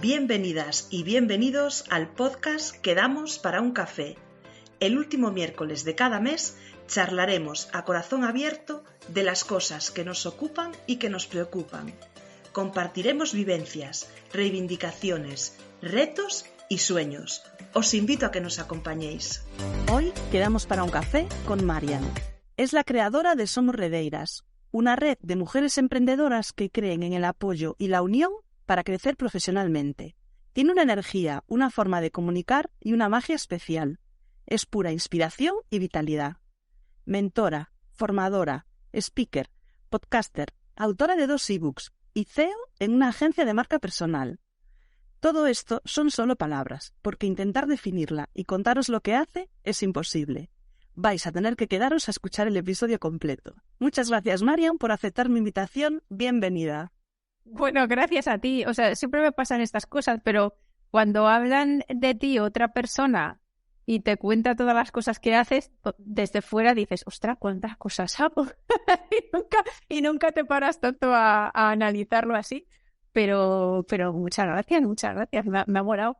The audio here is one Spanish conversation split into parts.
Bienvenidas y bienvenidos al podcast Quedamos para un café. El último miércoles de cada mes charlaremos a corazón abierto de las cosas que nos ocupan y que nos preocupan. Compartiremos vivencias, reivindicaciones, retos y sueños. Os invito a que nos acompañéis. Hoy quedamos para un café con Marian. Es la creadora de Somos Redeiras, una red de mujeres emprendedoras que creen en el apoyo y la unión para crecer profesionalmente. Tiene una energía, una forma de comunicar y una magia especial. Es pura inspiración y vitalidad. Mentora, formadora, speaker, podcaster, autora de 2 ebooks y CEO en una agencia de marca personal. Todo esto son solo palabras, porque intentar definirla y contaros lo que hace es imposible. Vais a tener que quedaros a escuchar el episodio completo. Muchas gracias, Marian, por aceptar mi invitación. Bienvenida. Bueno, gracias a ti. O sea, siempre me pasan estas cosas, pero cuando hablan de ti otra persona y te cuenta todas las cosas que haces, desde fuera dices, ostras, cuántas cosas hago. y nunca te paras tanto a analizarlo así. Pero muchas gracias. Me ha molado.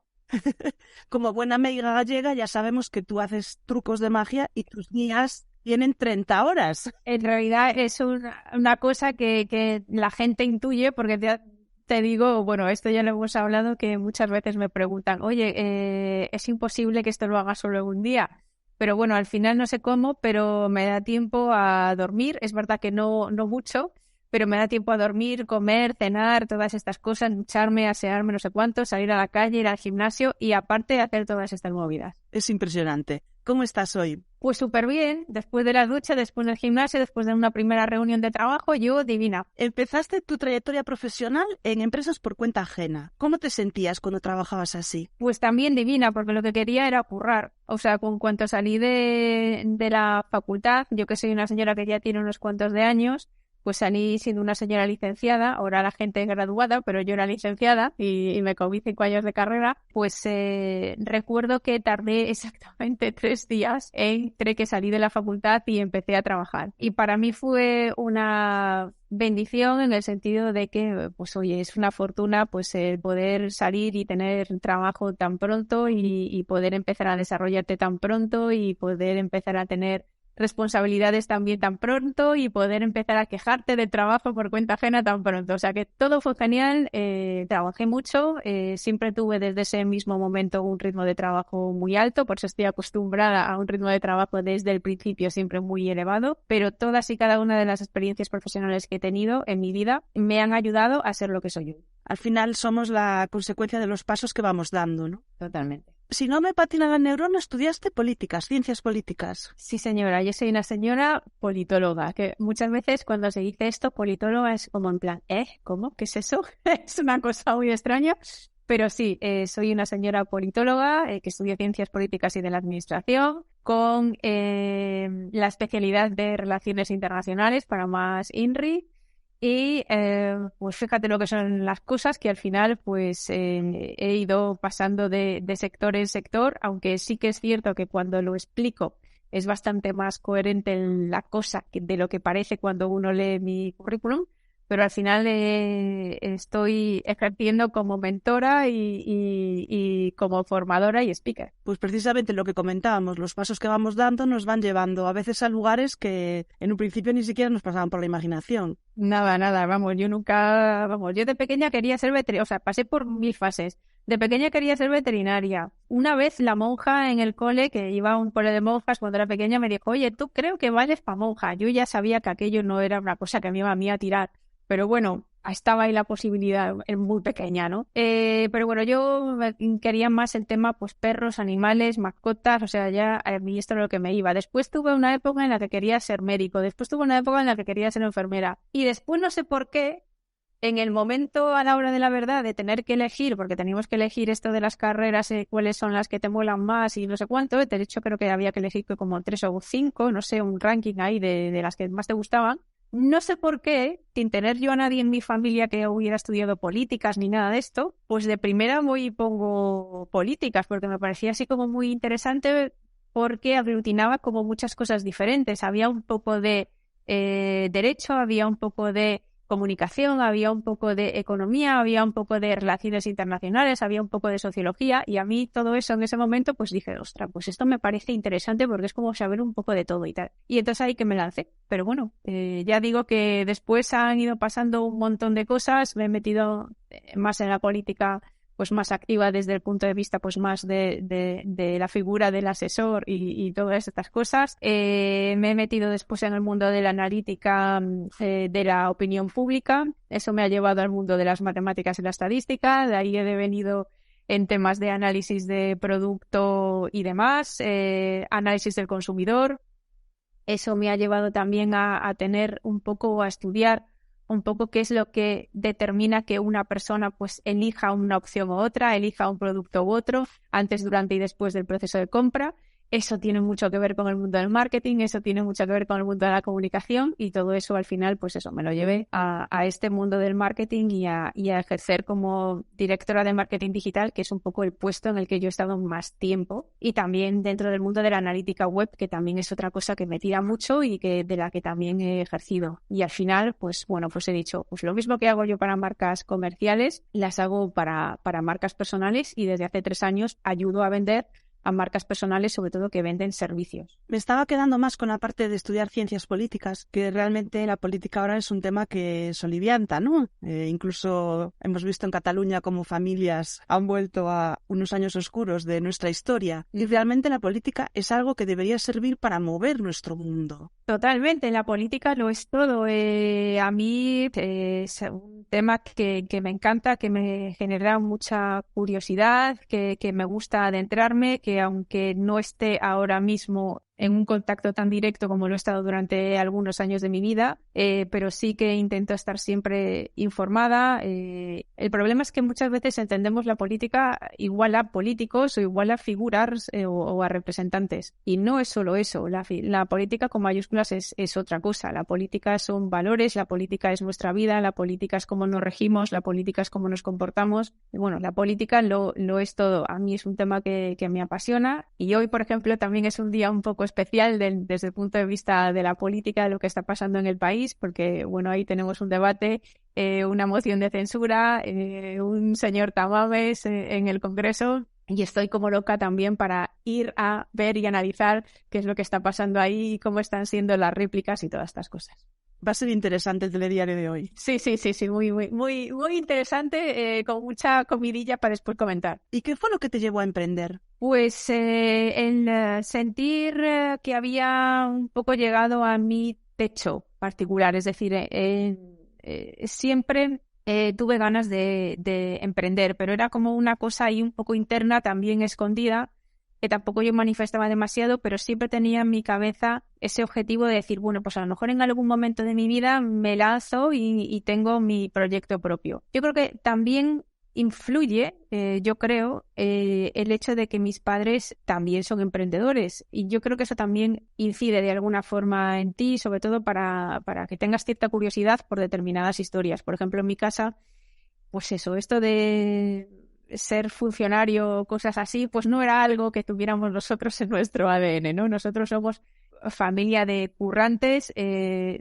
Como buena amiga gallega, ya sabemos que tú haces trucos de magia y tus días tienen 30 horas. En realidad es una cosa que la gente intuye, porque te digo, bueno, esto ya lo hemos hablado, que muchas veces me preguntan, oye, es imposible que esto lo haga solo en un día. Pero bueno, al final no sé cómo, pero me da tiempo a dormir. Es verdad que no mucho, pero me da tiempo a dormir, comer, cenar, todas estas cosas, ducharme, asearme, no sé cuánto, salir a la calle, ir al gimnasio y aparte hacer todas estas movidas. Es impresionante. ¿Cómo estás hoy? Pues súper bien. Después de la ducha, después del gimnasio, después de una primera reunión de trabajo, yo divina. Empezaste tu trayectoria profesional en empresas por cuenta ajena. ¿Cómo te sentías cuando trabajabas así? Pues también divina, porque lo que quería era currar. O sea, con cuanto salí de la facultad, yo que soy una señora que ya tiene unos cuantos de años, pues salí siendo una señora licenciada, ahora la gente es graduada, pero yo era licenciada y me comí 5 años de carrera, pues recuerdo que tardé exactamente 3 días entre que salí de la facultad y empecé a trabajar. Y para mí fue una bendición en el sentido de que, pues oye, es una fortuna pues poder salir y tener trabajo tan pronto y poder empezar a desarrollarte tan pronto y poder empezar a tener responsabilidades también tan pronto y poder empezar a quejarte de trabajo por cuenta ajena tan pronto. O sea que todo fue genial, trabajé mucho, siempre tuve desde ese mismo momento un ritmo de trabajo muy alto, por eso estoy acostumbrada a un ritmo de trabajo desde el principio siempre muy elevado, pero todas y cada una de las experiencias profesionales que he tenido en mi vida me han ayudado a ser lo que soy hoy. Al final somos la consecuencia de los pasos que vamos dando, ¿no? Totalmente. Si no me patina la neurona, estudiaste políticas, ciencias políticas. Sí, señora, yo soy una señora politóloga, que muchas veces cuando se dice esto, politóloga es como en plan, ¿cómo? ¿Qué es eso? Es una cosa muy extraña, pero sí, soy una señora politóloga que estudia ciencias políticas y de la administración, con la especialidad de relaciones internacionales para más INRI. Y pues fíjate lo que son las cosas, que al final pues he ido pasando de sector en sector, aunque sí que es cierto que cuando lo explico es bastante más coherente la cosa de lo que parece cuando uno lee mi currículum, pero al final estoy ejerciendo como mentora y como formadora y speaker. Pues precisamente lo que comentábamos, los pasos que vamos dando nos van llevando a veces a lugares que en un principio ni siquiera nos pasaban por la imaginación. Nada, yo de pequeña quería ser veterinaria, o sea, pasé por 1000 fases. De pequeña quería ser veterinaria. Una vez la monja en el cole, que iba a un cole de monjas cuando era pequeña, me dijo, oye, tú creo que vales para monja. Yo ya sabía que aquello no era una cosa que me iba a mí a tirar. Pero bueno, estaba ahí la posibilidad, muy pequeña, ¿no? Pero bueno, yo quería más el tema, pues perros, animales, mascotas, o sea, ya a mí esto es lo que me iba. Después tuve una época en la que quería ser médico, después tuve una época en la que quería ser enfermera. Y después no sé por qué, en el momento a la hora de la verdad de tener que elegir, porque teníamos que elegir esto de las carreras, cuáles son las que te molan más y no sé cuánto, de hecho creo que había que elegir como 3 o 5, no sé, un ranking ahí de las que más te gustaban. No sé por qué, sin tener yo a nadie en mi familia que hubiera estudiado políticas ni nada de esto, pues de primera voy y pongo políticas, porque me parecía así como muy interesante, porque aglutinaba como muchas cosas diferentes. Había un poco de derecho, había un poco de comunicación, había un poco de economía, había un poco de relaciones internacionales, había un poco de sociología, y a mí todo eso en ese momento pues dije, ostras, pues esto me parece interesante porque es como saber un poco de todo y tal. Y entonces ahí que me lancé. Pero bueno, ya digo que después han ido pasando un montón de cosas, me he metido más en la política, pues más activa desde el punto de vista pues más de la figura del asesor y todas estas cosas. Me he metido después en el mundo de la analítica, de la opinión pública. Eso me ha llevado al mundo de las matemáticas y la estadística. De ahí he devenido en temas de análisis de producto y demás, análisis del consumidor. Eso me ha llevado también a tener un poco, a estudiar un poco qué es lo que determina que una persona pues elija una opción u otra, elija un producto u otro, antes, durante y después del proceso de compra. Eso tiene mucho que ver con el mundo del marketing, eso tiene mucho que ver con el mundo de la comunicación, y todo eso al final, pues eso, me lo llevé a este mundo del marketing y a ejercer como directora de marketing digital, que es un poco el puesto en el que yo he estado más tiempo, y también dentro del mundo de la analítica web, que también es otra cosa que me tira mucho y de la que también he ejercido. Y al final, pues bueno, pues he dicho, pues lo mismo que hago yo para marcas comerciales, las hago para marcas personales, y desde hace 3 años ayudo a vender a marcas personales, sobre todo que venden servicios. Me estaba quedando más con la parte de estudiar ciencias políticas, que realmente la política ahora es un tema que solivianta, ¿no? Incluso hemos visto en Cataluña cómo familias han vuelto a unos años oscuros de nuestra historia, y realmente la política es algo que debería servir para mover nuestro mundo. Totalmente, la política lo es todo. A mí es un tema que me encanta, que me genera mucha curiosidad, que me gusta adentrarme, que aunque no esté ahora mismo en un contacto tan directo como lo he estado durante algunos años de mi vida, pero sí que intento estar siempre informada. El problema es que muchas veces entendemos la política igual a políticos o igual a figuras o a representantes, y no es solo eso. La política con mayúsculas es otra cosa. La política son valores, la política es nuestra vida, la política es cómo nos regimos, la política es cómo nos comportamos. Y bueno, la política lo es todo. A mí es un tema que me apasiona, y hoy, por ejemplo, también es un día un poco especial desde el punto de vista de la política, de lo que está pasando en el país, porque bueno, ahí tenemos un debate, una moción de censura, un señor Tamames en el Congreso, y estoy como loca también para ir a ver y analizar qué es lo que está pasando ahí, cómo están siendo las réplicas y todas estas cosas. Va a ser interesante el telediario de hoy. Sí, muy interesante, con mucha comidilla para después comentar. ¿Y qué fue lo que te llevó a emprender? Pues el sentir que había un poco llegado a mi techo particular, es decir, siempre tuve ganas de emprender, pero era como una cosa ahí un poco interna, también escondida, que tampoco yo manifestaba demasiado, pero siempre tenía en mi cabeza ese objetivo de decir, bueno, pues a lo mejor en algún momento de mi vida me lanzo y tengo mi proyecto propio. Yo creo que también influye, yo creo, el hecho de que mis padres también son emprendedores, y yo creo que eso también incide de alguna forma en ti, sobre todo para que tengas cierta curiosidad por determinadas historias. Por ejemplo, en mi casa, pues eso, esto de ser funcionario, cosas así, pues no era algo que tuviéramos nosotros en nuestro ADN, ¿no? Nosotros somos familia de currantes.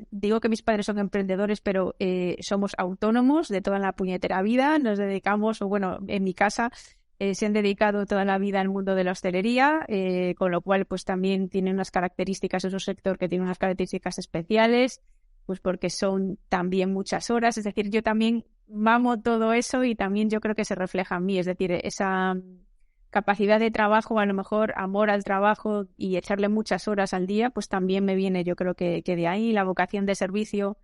Digo que mis padres son emprendedores, pero somos autónomos de toda la puñetera vida. Nos dedicamos, o bueno, en mi casa se han dedicado toda la vida al mundo de la hostelería, con lo cual pues también tiene unas características, es un sector que tiene unas características especiales, pues porque son también muchas horas. Es decir, yo también mamo todo eso, y también yo creo que se refleja en mí, es decir, esa capacidad de trabajo, a lo mejor amor al trabajo y echarle muchas horas al día, pues también me viene, yo creo que de ahí. La vocación de servicio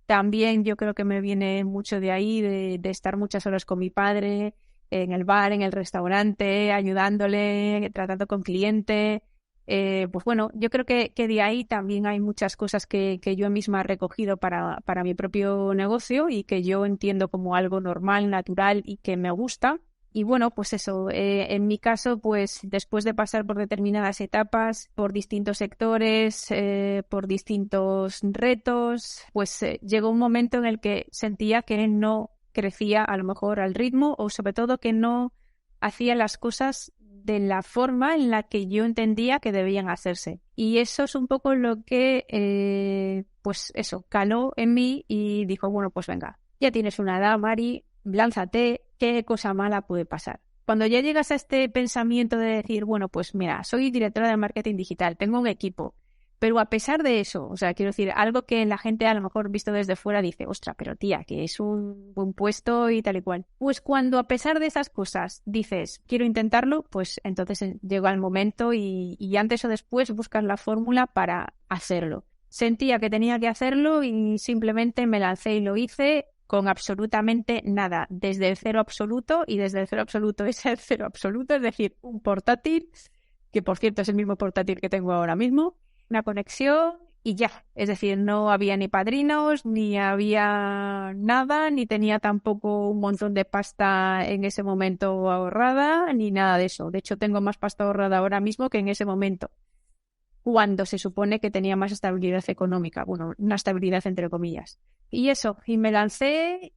también yo creo que me viene mucho de ahí, de estar muchas horas con mi padre, en el bar, en el restaurante, ayudándole, tratando con cliente. Pues bueno, yo creo que de ahí también hay muchas cosas que yo misma he recogido para mi propio negocio, y que yo entiendo como algo normal, natural y que me gusta. Y bueno, pues eso, en mi caso, pues después de pasar por determinadas etapas, por distintos sectores, por distintos retos, pues llegó un momento en el que sentía que no crecía a lo mejor al ritmo, o sobre todo que no hacía las cosas de la forma en la que yo entendía que debían hacerse. Y eso es un poco lo que, pues eso, caló en mí y dijo, bueno, pues venga, ya tienes una edad, Mari, lánzate, ¿qué cosa mala puede pasar? Cuando ya llegas a este pensamiento de decir, bueno, pues mira, soy directora de marketing digital, tengo un equipo, pero a pesar de eso, o sea, quiero decir, algo que la gente a lo mejor visto desde fuera dice, ostras, pero tía, que es un buen puesto y tal y cual. Pues cuando a pesar de esas cosas dices, quiero intentarlo, pues entonces llega el momento y antes o después buscas la fórmula para hacerlo. Sentía que tenía que hacerlo y simplemente me lancé y lo hice con absolutamente nada, desde el cero absoluto, y desde el cero absoluto es el cero absoluto, es decir, un portátil, que por cierto es el mismo portátil que tengo ahora mismo, una conexión y ya. Es decir, no había ni padrinos, ni había nada, ni tenía tampoco un montón de pasta en ese momento ahorrada, ni nada de eso. De hecho, tengo más pasta ahorrada ahora mismo que en ese momento, cuando se supone que tenía más estabilidad económica. Bueno, una estabilidad entre comillas. Y eso, y me lancé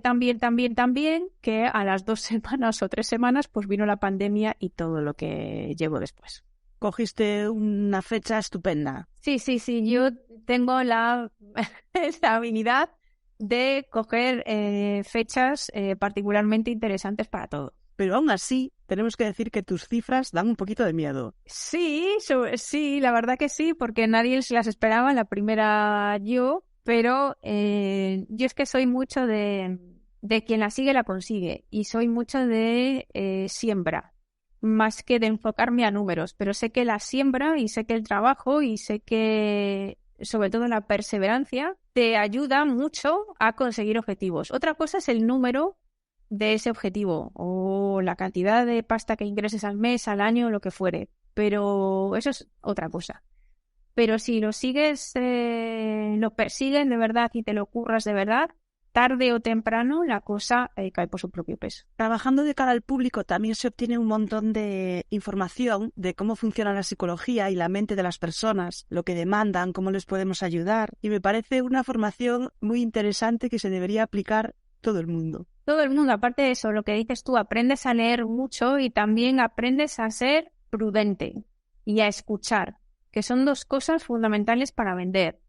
también, que a las 2 semanas o 3 semanas, pues vino la pandemia y todo lo que llevo después. Cogiste una fecha estupenda. Sí, yo tengo la habilidad de coger fechas particularmente interesantes para todo. Pero aún así, tenemos que decir que tus cifras dan un poquito de miedo. Sí, la verdad que sí, porque nadie se las esperaba, la primera yo, pero yo es que soy mucho de quien la sigue la consigue, y soy mucho de siembra, más que de enfocarme a números, pero sé que la siembra y sé que el trabajo y sé que sobre todo la perseverancia te ayuda mucho a conseguir objetivos. Otra cosa es el número de ese objetivo o la cantidad de pasta que ingreses al mes, al año, lo que fuere, pero eso es otra cosa. Pero si lo sigues, lo persigues de verdad y te lo curras de verdad, tarde o temprano la cosa cae por su propio peso. Trabajando de cara al público también se obtiene un montón de información de cómo funciona la psicología y la mente de las personas, lo que demandan, cómo les podemos ayudar, y me parece una formación muy interesante que se debería aplicar todo el mundo. Todo el mundo, aparte de eso, lo que dices tú, aprendes a leer mucho y también aprendes a ser prudente y a escuchar, que son 2 cosas fundamentales para vender.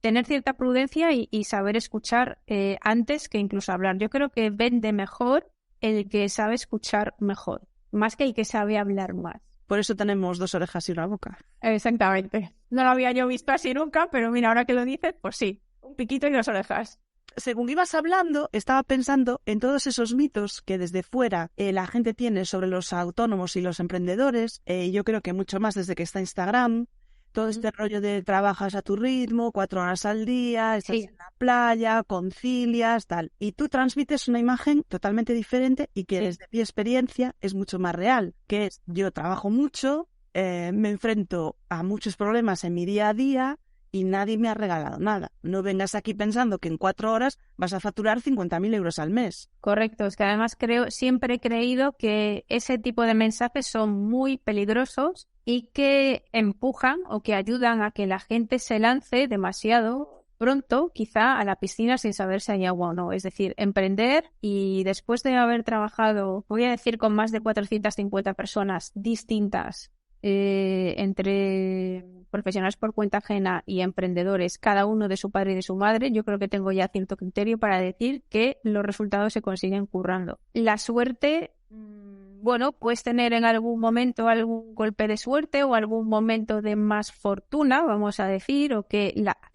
Tener cierta prudencia y saber escuchar antes que incluso hablar. Yo creo que vende mejor el que sabe escuchar mejor, más que el que sabe hablar más. Por eso tenemos 2 orejas y una boca. Exactamente. No lo había yo visto así nunca, pero mira, ahora que lo dices, pues sí, un piquito y 2 orejas. Según ibas hablando, estaba pensando en todos esos mitos que desde fuera la gente tiene sobre los autónomos y los emprendedores. Yo creo que mucho más desde que está Instagram. Todo este rollo de trabajas a tu ritmo, 4 horas al día, estás en la playa, concilias, tal. Y tú transmites una imagen totalmente diferente y que desde mi experiencia es mucho más real. Que es, yo trabajo mucho, me enfrento a muchos problemas en mi día a día y nadie me ha regalado nada. No vengas aquí pensando que en 4 horas vas a facturar 50.000 euros al mes. Correcto, es que además siempre he creído que ese tipo de mensajes son muy peligrosos y que empujan o que ayudan a que la gente se lance demasiado pronto, quizá, a la piscina sin saber si hay agua o no. Es decir, emprender y después de haber trabajado, voy a decir, con más de 450 personas distintas, entre profesionales por cuenta ajena y emprendedores, cada uno de su padre y de su madre, yo creo que tengo ya cierto criterio para decir que los resultados se consiguen currando. La suerte, bueno, puedes tener en algún momento algún golpe de suerte o algún momento de más fortuna, vamos a decir, o que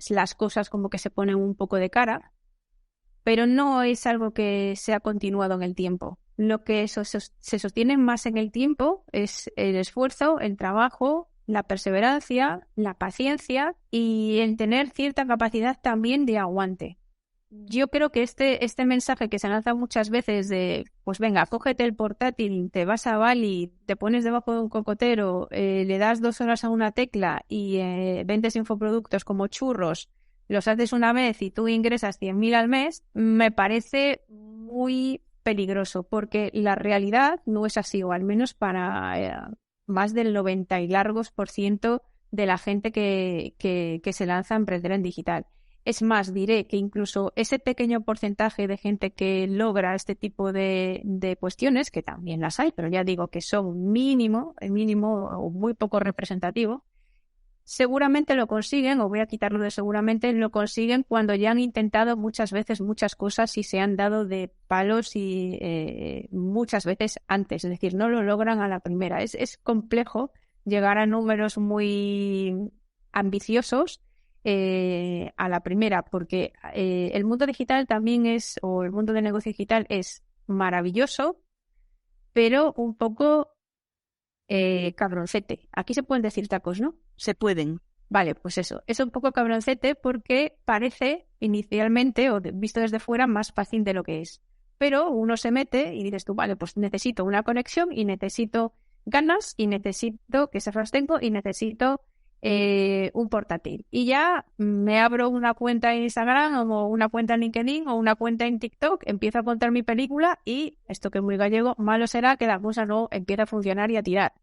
las cosas como que se ponen un poco de cara, pero no es algo que sea continuado en el tiempo. Lo que se sostiene más en el tiempo es el esfuerzo, el trabajo, la perseverancia, la paciencia y el tener cierta capacidad también de aguante. Yo creo que este mensaje que se lanza muchas veces de, pues venga, cógete el portátil, te vas a Bali, te pones debajo de un cocotero, le das 2 horas a una tecla y vendes infoproductos como churros, los haces una vez y tú ingresas 100.000 al mes, me parece muy peligroso, porque la realidad no es así, o al menos para más del 90 y largos % de la gente que se lanza a emprender en digital. Es más, diré que incluso ese pequeño porcentaje de gente que logra este tipo de cuestiones, que también las hay, pero ya digo que son mínimo o muy poco representativo, seguramente lo consiguen, o voy a quitarlo de seguramente, lo consiguen cuando ya han intentado muchas veces muchas cosas y se han dado de palos y muchas veces antes, es decir, no lo logran a la primera. Es complejo llegar a números muy ambiciosos a la primera, porque el mundo digital también o el mundo del negocio digital es maravilloso, pero un poco cabroncete. Aquí se pueden decir tacos, ¿no? Se pueden. Vale, pues eso. Es un poco cabroncete porque parece inicialmente, o visto desde fuera, más fácil de lo que es. Pero uno se mete y dices tú, vale, pues necesito una conexión y necesito ganas y necesito que esas las tengo y necesito un portátil. Y ya me abro una cuenta en Instagram o una cuenta en LinkedIn o una cuenta en TikTok, empiezo a contar mi película y, esto que es muy gallego, malo será que la cosa no empiece a funcionar y a tirar.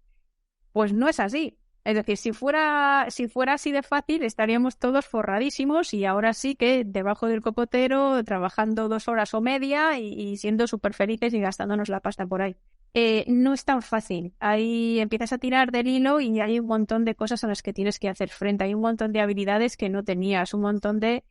Pues no es así. Es decir, si fuera así de fácil, estaríamos todos forradísimos y ahora sí que debajo del cocotero, trabajando 2 horas o media y siendo súper felices y gastándonos la pasta por ahí. No es tan fácil. Ahí empiezas a tirar del hilo y hay un montón de cosas a las que tienes que hacer frente. Hay un montón de habilidades que no tenías, un montón de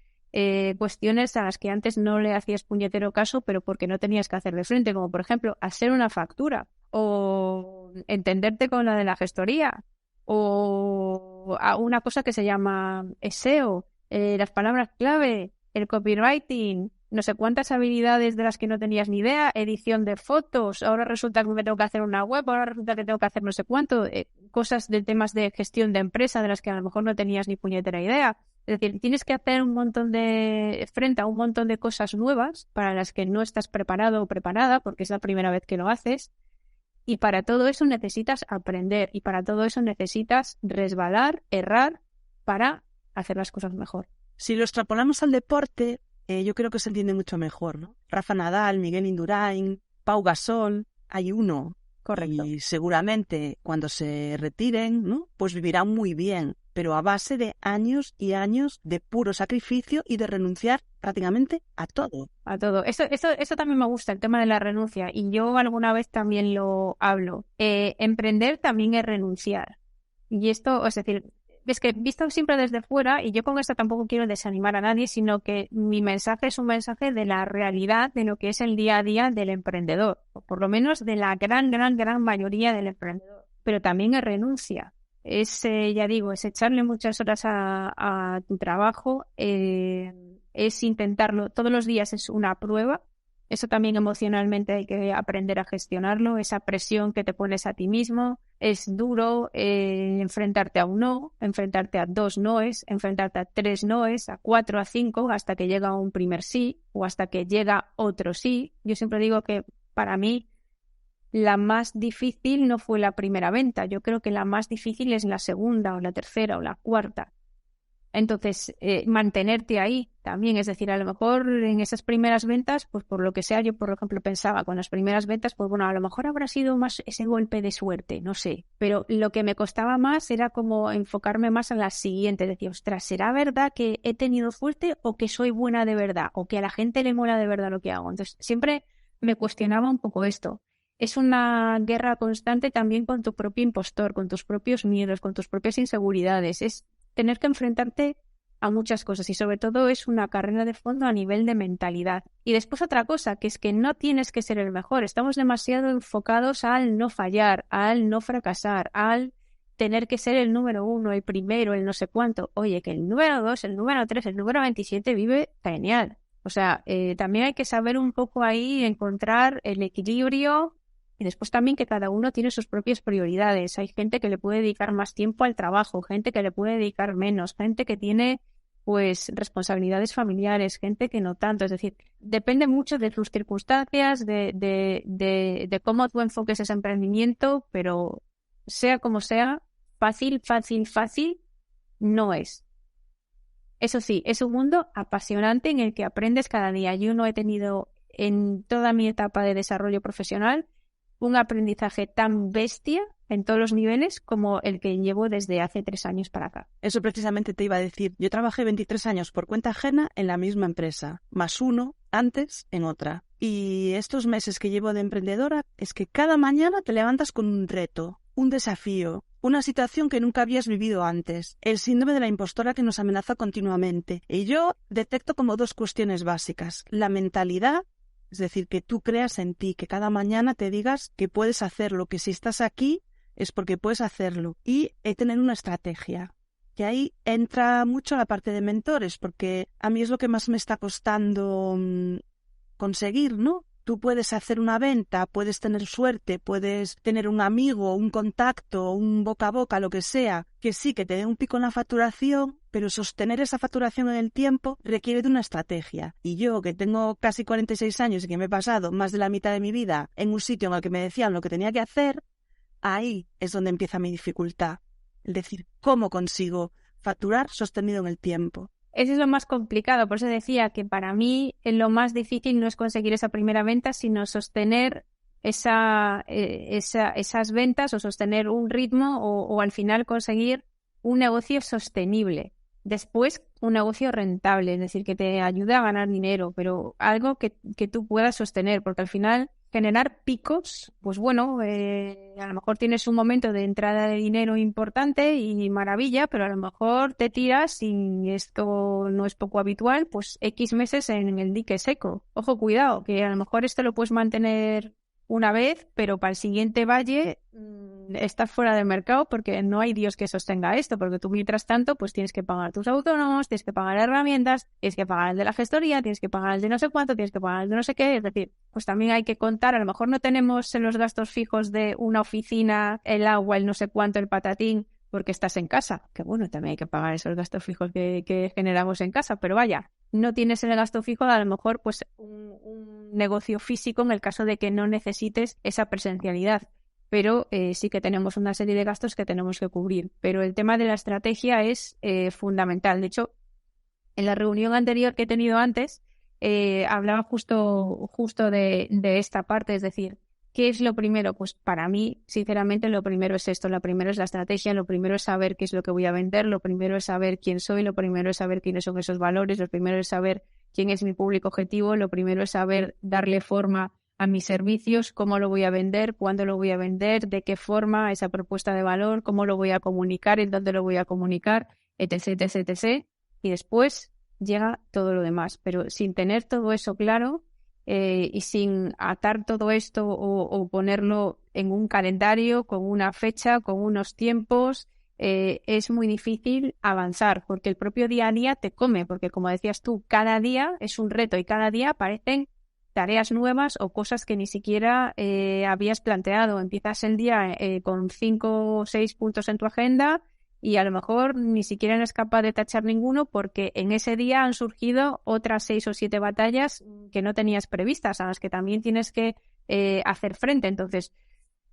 cuestiones a las que antes no le hacías puñetero caso, pero porque no tenías que hacerle frente, como por ejemplo hacer una factura o entenderte con la de la gestoría o a una cosa que se llama SEO, las palabras clave, el copywriting, no sé cuántas habilidades de las que no tenías ni idea, edición de fotos, ahora resulta que me tengo que hacer una web, ahora resulta que tengo que hacer no sé cuánto, cosas de temas de gestión de empresa de las que a lo mejor no tenías ni puñetera idea. Es decir, tienes que hacer frente a un montón de cosas nuevas para las que no estás preparado o preparada porque es la primera vez que lo haces. Y para todo eso necesitas aprender y para todo eso necesitas resbalar, errar para hacer las cosas mejor. Si lo extrapolamos al deporte, yo creo que se entiende mucho mejor, ¿no? Rafa Nadal, Miguel Indurain, Pau Gasol, hay uno. Correcto. Y seguramente cuando se retiren, ¿no? Pues vivirán muy bien, pero a base de años y años de puro sacrificio y de renunciar prácticamente a todo. A todo. Eso también me gusta, el tema de la renuncia. Y yo alguna vez también lo hablo. Emprender también es renunciar. Y esto, es decir, es que visto siempre desde fuera, y yo con esto tampoco quiero desanimar a nadie, sino que mi mensaje es un mensaje de la realidad de lo que es el día a día del emprendedor, o por lo menos de la gran mayoría del emprendedor. Pero también es renuncia. Ya digo, es echarle muchas horas a tu trabajo, es intentarlo todos los días, es una prueba. Eso también emocionalmente hay que aprender a gestionarlo, esa presión que te pones a ti mismo. Es duro enfrentarte a un no, enfrentarte a 2 noes, enfrentarte a 3 noes, a 4, a 5, hasta que llega un primer sí o hasta que llega otro sí. Yo siempre digo que para mí la más difícil no fue la primera venta. Yo creo que la más difícil es la segunda o la tercera o la cuarta. Entonces, mantenerte ahí también, es decir, a lo mejor en esas primeras ventas, pues por lo que sea, yo por ejemplo pensaba con las primeras ventas, pues bueno, a lo mejor habrá sido más ese golpe de suerte, no sé, pero lo que me costaba más era como enfocarme más en la siguiente, decir, ostras, ¿será verdad que he tenido suerte o que soy buena de verdad o que a la gente le mola de verdad lo que hago? Entonces, siempre me cuestionaba un poco esto. Es una guerra constante también con tu propio impostor, con tus propios miedos, con tus propias inseguridades, es tener que enfrentarte a muchas cosas y sobre todo es una carrera de fondo a nivel de mentalidad. Y después otra cosa, que es que no tienes que ser el mejor, estamos demasiado enfocados al no fallar, al no fracasar, al tener que ser el número 1, el primero, el no sé cuánto. Oye, que el número 2, el número 3, el número 27 vive genial. O sea, también hay que saber un poco ahí encontrar el equilibrio. Y después también que cada uno tiene sus propias prioridades. Hay gente que le puede dedicar más tiempo al trabajo, gente que le puede dedicar menos, gente que tiene pues responsabilidades familiares, gente que no tanto. Es decir, depende mucho de sus circunstancias, de cómo tú enfoques ese emprendimiento, pero sea como sea, fácil no es. Eso sí, es un mundo apasionante en el que aprendes cada día. Yo no he tenido en toda mi etapa de desarrollo profesional un aprendizaje tan bestia en todos los niveles como el que llevo desde hace 3 años para acá. Eso precisamente te iba a decir. Yo trabajé 23 años por cuenta ajena en la misma empresa, más 1 antes en otra. Y estos meses que llevo de emprendedora es que cada mañana te levantas con un reto, un desafío, una situación que nunca habías vivido antes, el síndrome de la impostora que nos amenaza continuamente. Y yo detecto como 2 cuestiones básicas. La mentalidad, es decir, que tú creas en ti, que cada mañana te digas que puedes hacerlo, que si estás aquí es porque puedes hacerlo. Y tener una estrategia. Que ahí entra mucho la parte de mentores, porque a mí es lo que más me está costando conseguir, ¿no? Tú puedes hacer una venta, puedes tener suerte, puedes tener un amigo, un contacto, un boca a boca, lo que sea, que sí, que te dé un pico en la facturación, pero sostener esa facturación en el tiempo requiere de una estrategia. Y yo, que tengo casi 46 años y que me he pasado más de la mitad de mi vida en un sitio en el que me decían lo que tenía que hacer, ahí es donde empieza mi dificultad. Es decir, ¿cómo consigo facturar sostenido en el tiempo? Eso es lo más complicado, por eso decía que para mí lo más difícil no es conseguir esa primera venta, sino sostener esas ventas o sostener un ritmo o al final conseguir un negocio sostenible. Después, un negocio rentable, es decir, que te ayude a ganar dinero, pero algo que tú puedas sostener, porque al final generar picos, pues bueno, a lo mejor tienes un momento de entrada de dinero importante y maravilla, pero a lo mejor te tiras, y esto no es poco habitual, pues X meses en el dique seco. Ojo, cuidado, que a lo mejor esto lo puedes mantener una vez, pero para el siguiente valle estás fuera del mercado porque no hay Dios que sostenga esto, porque tú mientras tanto pues tienes que pagar tus autónomos, tienes que pagar herramientas, tienes que pagar el de la gestoría, tienes que pagar el de no sé cuánto, tienes que pagar el de no sé qué, es decir, pues también hay que contar, a lo mejor no tenemos los gastos fijos de una oficina, el agua, el no sé cuánto, el patatín, porque estás en casa, que bueno, también hay que pagar esos gastos fijos que generamos en casa, pero vaya, no tienes el gasto fijo, a lo mejor pues un negocio físico en el caso de que no necesites esa presencialidad, pero sí que tenemos una serie de gastos que tenemos que cubrir, pero el tema de la estrategia es fundamental. De hecho, en la reunión anterior que he tenido antes, hablaba justo de esta parte, es decir, ¿qué es lo primero? Pues para mí, sinceramente, lo primero es esto. Lo primero es la estrategia, lo primero es saber qué es lo que voy a vender, lo primero es saber quién soy, lo primero es saber quiénes son esos valores, lo primero es saber quién es mi público objetivo, lo primero es saber darle forma a mis servicios, cómo lo voy a vender, cuándo lo voy a vender, de qué forma, esa propuesta de valor, cómo lo voy a comunicar, en dónde lo voy a comunicar, etc, etc, etc. Y después llega todo lo demás. Pero sin tener todo eso claro, y sin atar todo esto o ponerlo en un calendario, con una fecha, con unos tiempos, es muy difícil avanzar, porque el propio día a día te come, porque como decías tú, cada día es un reto y cada día aparecen tareas nuevas o cosas que ni siquiera habías planteado. Empiezas el día con 5 o 6 puntos en tu agenda y a lo mejor ni siquiera eres capaz de tachar ninguno porque en ese día han surgido otras 6 o 7 batallas que no tenías previstas, a las que también tienes que hacer frente. Entonces,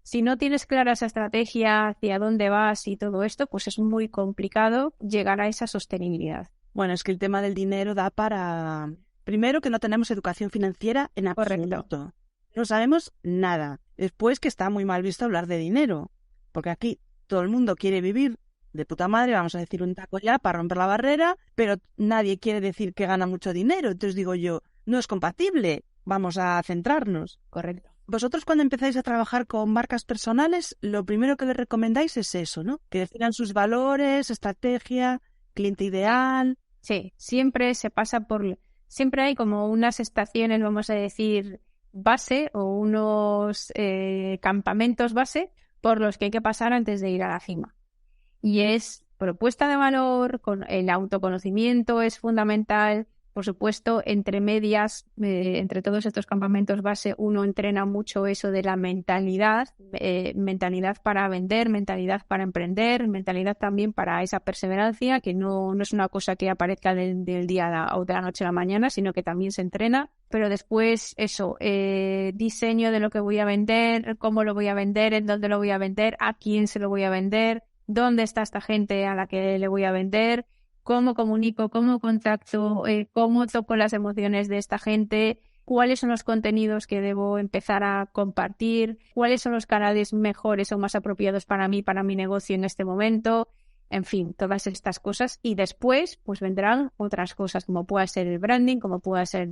si no tienes clara esa estrategia, hacia dónde vas y todo esto, pues es muy complicado llegar a esa sostenibilidad. Bueno, es que el tema del dinero da para... Primero, que no tenemos educación financiera en absoluto. Correcto. No sabemos nada. Después, que está muy mal visto hablar de dinero, porque aquí todo el mundo quiere vivir de puta madre, vamos a decir un taco ya para romper la barrera, pero nadie quiere decir que gana mucho dinero. Entonces digo yo, no es compatible, vamos a centrarnos. Correcto. Vosotros cuando empezáis a trabajar con marcas personales, lo primero que les recomendáis es eso, ¿no? Que definan sus valores, estrategia, cliente ideal. Sí, siempre se pasa por... Siempre hay como unas estaciones, vamos a decir, base o unos campamentos base por los que hay que pasar antes de ir a la cima. Y es propuesta de valor, con el autoconocimiento es fundamental. Por supuesto, entre medias, entre todos estos campamentos base, uno entrena mucho eso de la mentalidad, mentalidad para vender, mentalidad para emprender, mentalidad también para esa perseverancia, que no es una cosa que aparezca del día o de la noche a la mañana, sino que también se entrena. Pero después eso, diseño de lo que voy a vender, cómo lo voy a vender, en dónde lo voy a vender, a quién se lo voy a vender, dónde está esta gente a la que le voy a vender, cómo comunico, cómo contacto, cómo toco las emociones de esta gente, cuáles son los contenidos que debo empezar a compartir, cuáles son los canales mejores o más apropiados para mí, para mi negocio en este momento. En fin, todas estas cosas. Y después, pues vendrán otras cosas, como pueda ser el branding, como pueda ser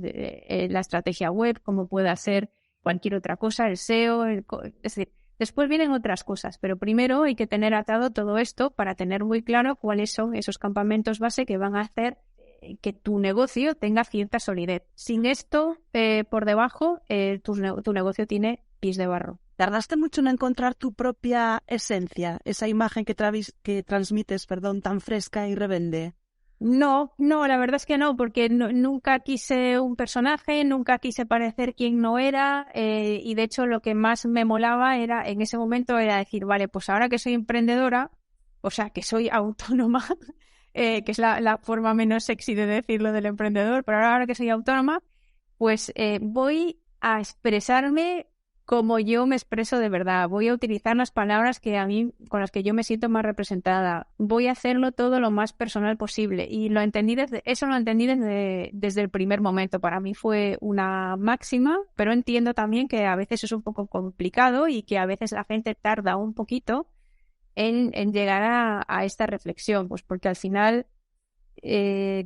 la estrategia web, como pueda ser cualquier otra cosa, el SEO. Es decir, después vienen otras cosas, pero primero hay que tener atado todo esto para tener muy claro cuáles son esos campamentos base que van a hacer que tu negocio tenga cierta solidez. Sin esto por debajo, tu negocio tiene pies de barro. ¿Tardaste mucho en encontrar tu propia esencia, esa imagen que transmites, tan fresca y rebelde? No, la verdad es que no, porque nunca quise un personaje, nunca quise parecer quien no era, y de hecho lo que más me molaba en ese momento era decir, vale, pues ahora que soy emprendedora, o sea, que soy autónoma, que es la forma menos sexy de decirlo del emprendedor, pero ahora que soy autónoma, pues voy a expresarme como yo me expreso de verdad. Voy a utilizar las palabras con las que yo me siento más representada. Voy a hacerlo todo lo más personal posible. Y lo entendí desde el primer momento. Para mí fue una máxima, pero entiendo también que a veces es un poco complicado y que a veces la gente tarda un poquito en llegar a esta reflexión, pues porque al final,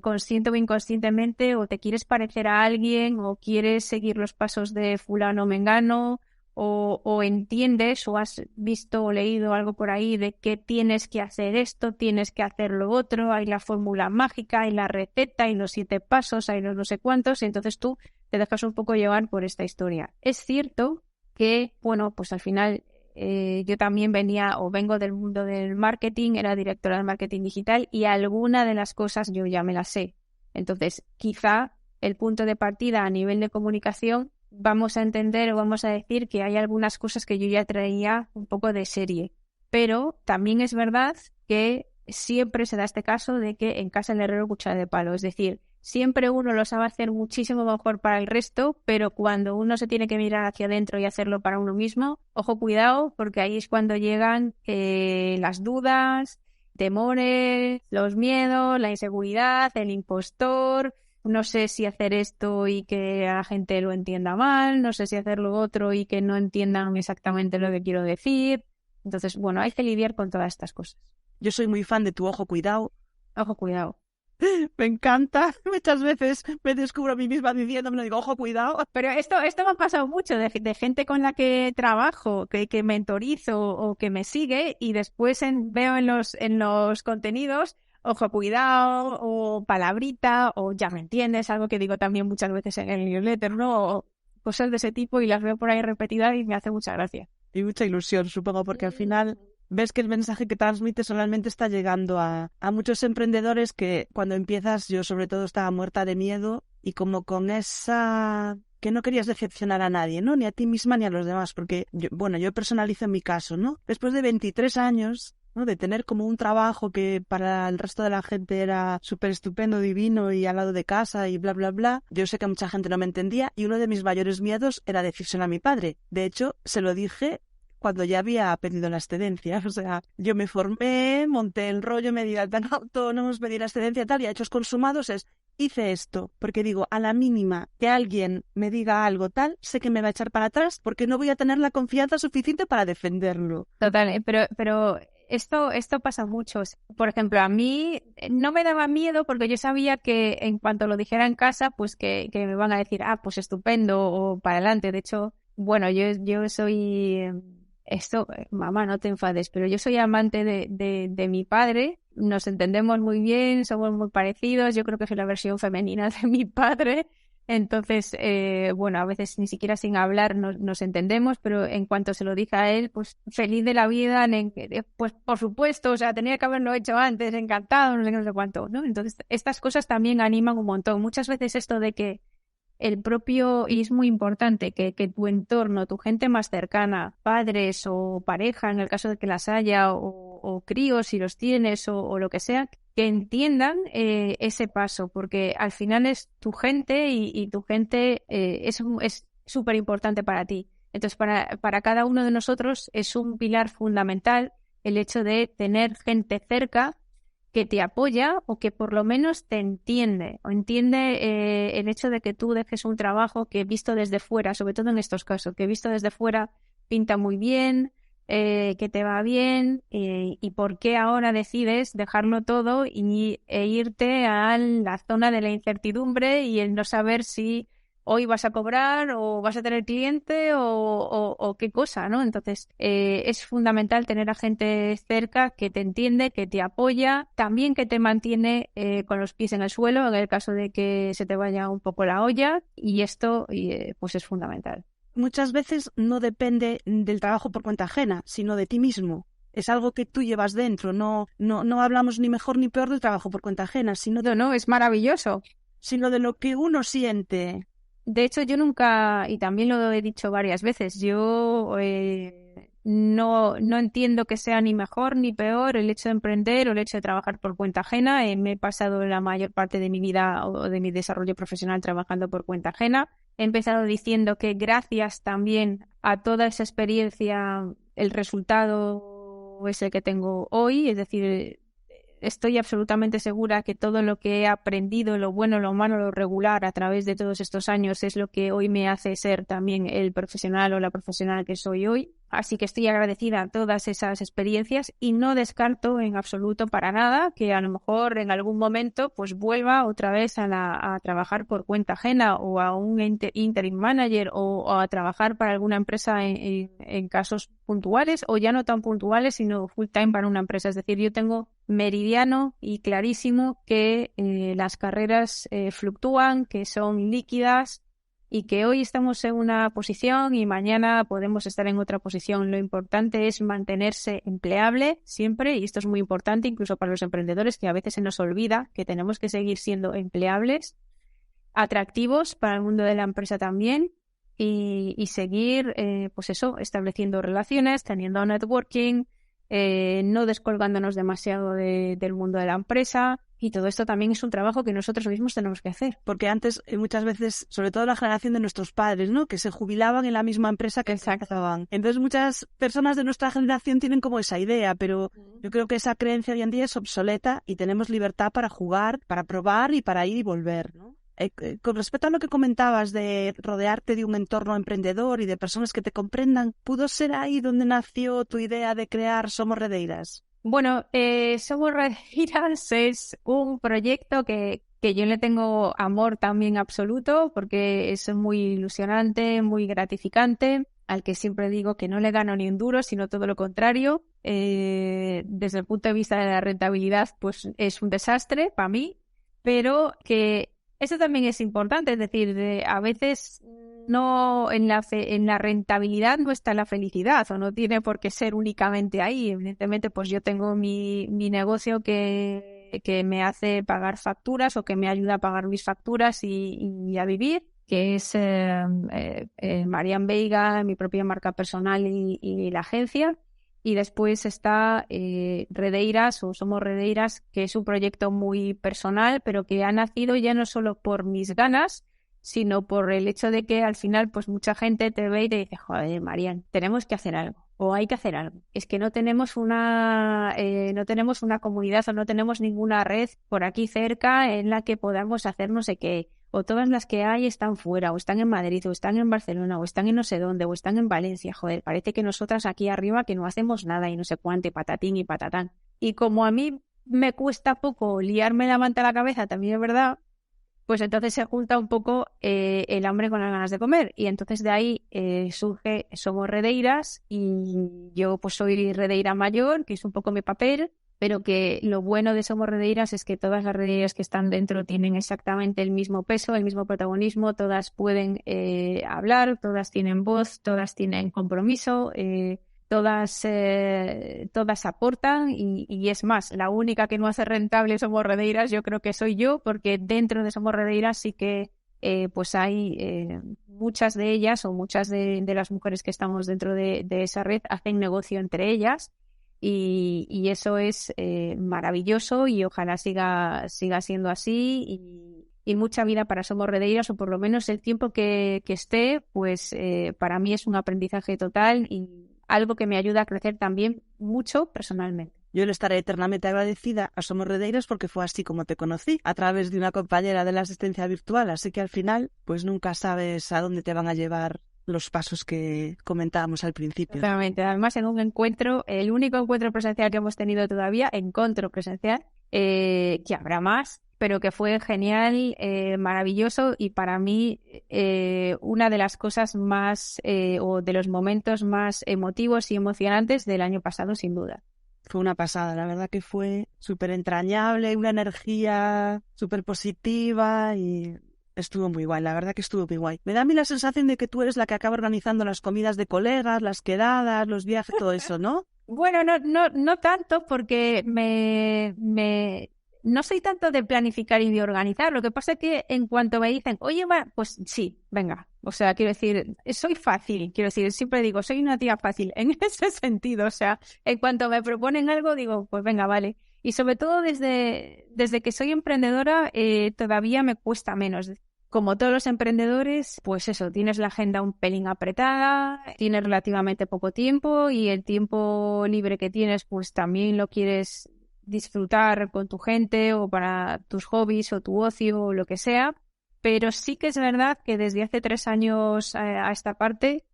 consciente o inconscientemente, o te quieres parecer a alguien, o quieres seguir los pasos de fulano o mengano, o entiendes o has visto o leído algo por ahí de que tienes que hacer esto, tienes que hacer lo otro, hay la fórmula mágica, hay la receta, hay los 7 pasos, hay los no sé cuántos, y entonces tú te dejas un poco llevar por esta historia. Es cierto que, bueno, pues al final yo también vengo del mundo del marketing, era directora de marketing digital y alguna de las cosas yo ya me las sé. Entonces, quizá el punto de partida a nivel de comunicación vamos a entender o vamos a decir que hay algunas cosas que yo ya traía un poco de serie. Pero también es verdad que siempre se da este caso de que en casa el herrero cuchara de palo. Es decir, siempre uno lo sabe hacer muchísimo mejor para el resto, pero cuando uno se tiene que mirar hacia adentro y hacerlo para uno mismo, ojo, cuidado, porque ahí es cuando llegan las dudas, temores, los miedos, la inseguridad, el impostor. No sé si hacer esto y que la gente lo entienda mal, no sé si hacer lo otro y que no entiendan exactamente lo que quiero decir. Entonces, bueno, hay que lidiar con todas estas cosas. Yo soy muy fan de tu ojo, cuidado. Ojo, cuidado. Me encanta. Muchas veces me descubro a mí misma diciéndome, digo, ojo, cuidado. Pero esto me ha pasado mucho de gente con la que trabajo, que mentorizo o que me sigue, y después veo en los contenidos, ojo, cuidado, o palabrita, o ya me entiendes, algo que digo también muchas veces en el newsletter, ¿no? O cosas de ese tipo, y las veo por ahí repetidas y me hace mucha gracia. Y mucha ilusión, supongo, porque al final ves que el mensaje que transmites solamente está llegando a muchos emprendedores que cuando empiezas, yo sobre todo estaba muerta de miedo y como con esa que no querías decepcionar a nadie, ¿no? Ni a ti misma ni a los demás, porque yo personalizo en mi caso, ¿no? Después de 23 años, ¿no? De tener como un trabajo que para el resto de la gente era súper estupendo, divino y al lado de casa y bla, bla, bla. Yo sé que mucha gente no me entendía y uno de mis mayores miedos era decírselo a mi padre. De hecho, se lo dije cuando ya había pedido la excedencia. O sea, yo me formé, monté el rollo, me di tan autónomos, pedí la excedencia tal, y a hechos consumados hice esto, porque digo, a la mínima que alguien me diga algo tal, sé que me va a echar para atrás porque no voy a tener la confianza suficiente para defenderlo. Total, pero esto pasa mucho. Por ejemplo, a mí no me daba miedo porque yo sabía que en cuanto lo dijera en casa, pues que me van a decir, pues estupendo, o para adelante. De hecho, bueno, yo soy... mamá, no te enfades, pero yo soy amante de mi padre, nos entendemos muy bien, somos muy parecidos, yo creo que soy la versión femenina de mi padre, entonces, a veces ni siquiera sin hablar nos entendemos, pero en cuanto se lo dije a él, pues feliz de la vida, pues por supuesto, o sea, tenía que haberlo hecho antes, encantado, no sé cuánto, ¿no? Entonces, estas cosas también animan un montón. Muchas veces esto de que y es muy importante que tu entorno, tu gente más cercana, padres o pareja, en el caso de que las haya, o críos si los tienes, o lo que sea, que entiendan ese paso, porque al final es tu gente y tu gente es súper importante para ti. Entonces, para cada uno de nosotros es un pilar fundamental el hecho de tener gente cerca que te apoya o que por lo menos te entiende, o entiende el hecho de que tú dejes un trabajo que visto desde fuera, sobre todo en estos casos, que visto desde fuera pinta muy bien, que te va bien, y por qué ahora decides dejarlo todo e irte a la zona de la incertidumbre y el no saber si hoy vas a cobrar o vas a tener cliente o qué cosa, ¿no? Entonces, es fundamental tener a gente cerca que te entiende, que te apoya, también que te mantiene con los pies en el suelo en el caso de que se te vaya un poco la olla, y esto pues es fundamental. Muchas veces no depende del trabajo por cuenta ajena, sino de ti mismo. Es algo que tú llevas dentro. No hablamos ni mejor ni peor del trabajo por cuenta ajena, No, es maravilloso. Sino de lo que uno siente. De hecho, yo nunca, y también lo he dicho varias veces, yo no entiendo que sea ni mejor ni peor el hecho de emprender o el hecho de trabajar por cuenta ajena. Me he pasado la mayor parte de mi vida o de mi desarrollo profesional trabajando por cuenta ajena. He empezado diciendo que gracias también a toda esa experiencia el resultado es el que tengo hoy, es decir, estoy absolutamente segura que todo lo que he aprendido, lo bueno, lo malo, lo regular a través de todos estos años es lo que hoy me hace ser también el profesional o la profesional que soy hoy. Así que estoy agradecida a todas esas experiencias y no descarto en absoluto para nada que a lo mejor en algún momento pues vuelva otra vez a trabajar por cuenta ajena o a un interim manager o a trabajar para alguna empresa en casos puntuales o ya no tan puntuales sino full time para una empresa. Es decir, yo tengo meridiano y clarísimo que las carreras fluctúan, que son líquidas y que hoy estamos en una posición y mañana podemos estar en otra posición. Lo importante es mantenerse empleable siempre, y esto es muy importante incluso para los emprendedores, que a veces se nos olvida que tenemos que seguir siendo empleables, atractivos para el mundo de la empresa también, y seguir pues eso, estableciendo relaciones, teniendo networking, no descolgándonos demasiado del mundo de la empresa. Y todo esto también es un trabajo que nosotros mismos tenemos que hacer. Porque antes, muchas veces, sobre todo la generación de nuestros padres, ¿no? Que se jubilaban en la misma empresa que empezaban. Entonces muchas personas de nuestra generación tienen como esa idea, pero yo creo que esa creencia hoy en día es obsoleta y tenemos libertad para jugar, para probar y para ir y volver, ¿no? Con respecto a lo que comentabas de rodearte de un entorno emprendedor y de personas que te comprendan, ¿pudo ser ahí donde nació tu idea de crear Somos Redeiras? Bueno, Somos Redeiras es un proyecto que yo le tengo amor también absoluto porque es muy ilusionante, muy gratificante, al que siempre digo que no le gano ni un duro, sino todo lo contrario. Desde el punto de vista de la rentabilidad, pues es un desastre para mí, pero que eso también es importante, es decir, a veces no en la rentabilidad no está la felicidad o no tiene por qué ser únicamente ahí. Evidentemente, pues yo tengo mi negocio que me hace pagar facturas o que me ayuda a pagar mis facturas y a vivir, que es Marian Veiga, mi propia marca personal y la agencia. Y después está Redeiras o Somos Redeiras, que es un proyecto muy personal, pero que ha nacido ya no solo por mis ganas, sino por el hecho de que al final pues mucha gente te ve y te dice, joder, Marian, tenemos que hacer algo o hay que hacer algo. Es que no tenemos una comunidad o no tenemos ninguna red por aquí cerca en la que podamos hacer no sé qué, o todas las que hay están fuera, o están en Madrid, o están en Barcelona, o están en no sé dónde, o están en Valencia. Joder, parece que nosotras aquí arriba que no hacemos nada y no sé cuánto, y patatín y patatán. Y como a mí me cuesta poco liarme la manta a la cabeza, también es verdad, pues entonces se junta un poco el hambre con las ganas de comer. Y entonces de ahí surge Somos Redeiras y yo pues soy Redeira mayor, que es un poco mi papel, pero que lo bueno de Somos Redeiras es que todas las redeiras que están dentro tienen exactamente el mismo peso, el mismo protagonismo, todas pueden hablar, todas tienen voz, todas tienen compromiso, todas aportan y es más, la única que no hace rentable Somos Redeiras yo creo que soy yo, porque dentro de Somos Redeiras sí que pues hay muchas de ellas o muchas de las mujeres que estamos dentro de esa red hacen negocio entre ellas y eso es maravilloso y ojalá siga siendo así y mucha vida para Somos Redeiras, o por lo menos el tiempo que esté, pues para mí es un aprendizaje total y algo que me ayuda a crecer también mucho personalmente. Yo le estaré eternamente agradecida a Somos Redeiras porque fue así como te conocí, a través de una compañera de la asistencia virtual, así que al final pues nunca sabes a dónde te van a llevar los pasos que comentábamos al principio. Exactamente. Además, en un encuentro, el único encuentro presencial que hemos tenido todavía, encuentro presencial, que habrá más, pero que fue genial, maravilloso y para mí una de las cosas más o de los momentos más emotivos y emocionantes del año pasado, sin duda. Fue una pasada, la verdad que fue súper entrañable, una energía súper positiva y estuvo muy guay, la verdad que estuvo muy guay. Me da a mí la sensación de que tú eres la que acaba organizando las comidas de colegas, las quedadas, los viajes, todo eso, ¿no? Bueno, no tanto porque no soy tanto de planificar y de organizar. Lo que pasa es que en cuanto me dicen, oye, pues sí, venga. O sea, quiero decir, soy fácil. Quiero decir, siempre digo, soy una tía fácil en ese sentido. O sea, en cuanto me proponen algo, digo, pues venga, vale. Y sobre todo desde que soy emprendedora, todavía me cuesta menos. Como todos los emprendedores, pues eso, tienes la agenda un pelín apretada, tienes relativamente poco tiempo y el tiempo libre que tienes, pues también lo quieres disfrutar con tu gente o para tus hobbies o tu ocio o lo que sea. Pero sí que es verdad que desde hace 3 años a esta parte,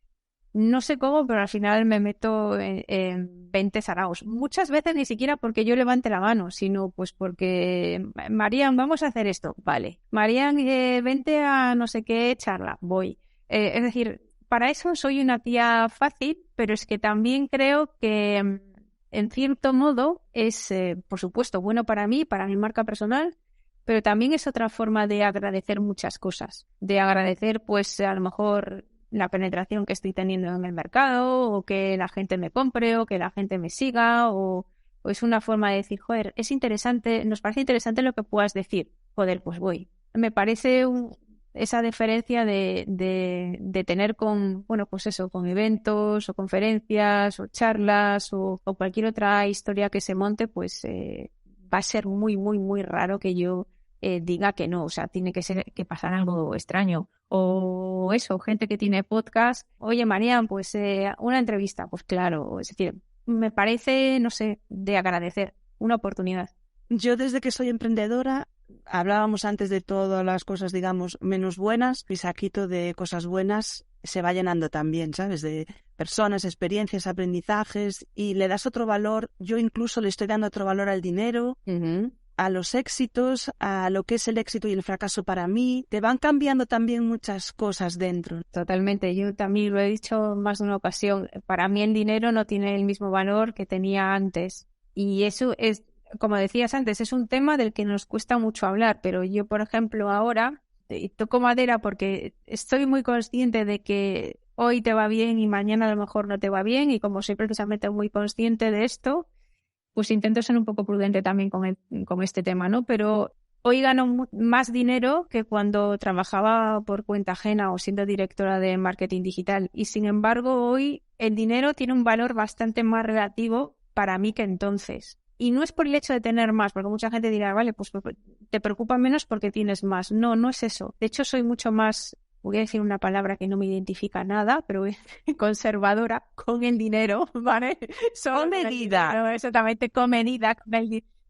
no sé cómo, pero al final me meto en 20 saraos. Muchas veces ni siquiera porque yo levante la mano, sino pues porque, Marian, vamos a hacer esto. Vale. Marian, vente a no sé qué charla. Voy. Es decir, para eso soy una tía fácil, pero es que también creo que, en cierto modo, es, por supuesto, bueno para mí, para mi marca personal, pero también es otra forma de agradecer muchas cosas. De agradecer, pues, a lo mejor la penetración que estoy teniendo en el mercado, o que la gente me compre, o que la gente me siga, o es una forma de decir, joder, es interesante, nos parece interesante lo que puedas decir, joder, pues voy. Me parece esa diferencia de tener con, bueno, pues eso, con eventos, o conferencias, o charlas, o cualquier otra historia que se monte, pues va a ser muy, muy, muy raro que yo diga que no, o sea, tiene que ser que pasar algo extraño. O eso, gente que tiene podcast, oye, Marian, pues una entrevista, pues claro, es decir, me parece, no sé, de agradecer, una oportunidad. Yo desde que soy emprendedora, hablábamos antes de todas las cosas, digamos, menos buenas, mi saquito de cosas buenas se va llenando también, ¿sabes? De personas, experiencias, aprendizajes, y le das otro valor. Yo incluso le estoy dando otro valor al dinero, a los éxitos, a lo que es el éxito y el fracaso para mí. Te van cambiando también muchas cosas dentro. Totalmente, yo también lo he dicho más de una ocasión. Para mí el dinero no tiene el mismo valor que tenía antes. Y eso es, como decías antes, es un tema del que nos cuesta mucho hablar. Pero yo, por ejemplo, ahora, y toco madera porque estoy muy consciente de que hoy te va bien y mañana a lo mejor no te va bien. Y como soy precisamente muy consciente de esto, pues intento ser un poco prudente también con este tema, ¿no? Pero hoy gano más dinero que cuando trabajaba por cuenta ajena o siendo directora de marketing digital. Y sin embargo, hoy el dinero tiene un valor bastante más relativo para mí que entonces. Y no es por el hecho de tener más, porque mucha gente dirá, vale, pues te preocupa menos porque tienes más. No, no es eso. De hecho, soy mucho más, voy a decir una palabra que no me identifica nada, pero conservadora con el dinero, ¿vale? Con medida. Exactamente, con medida,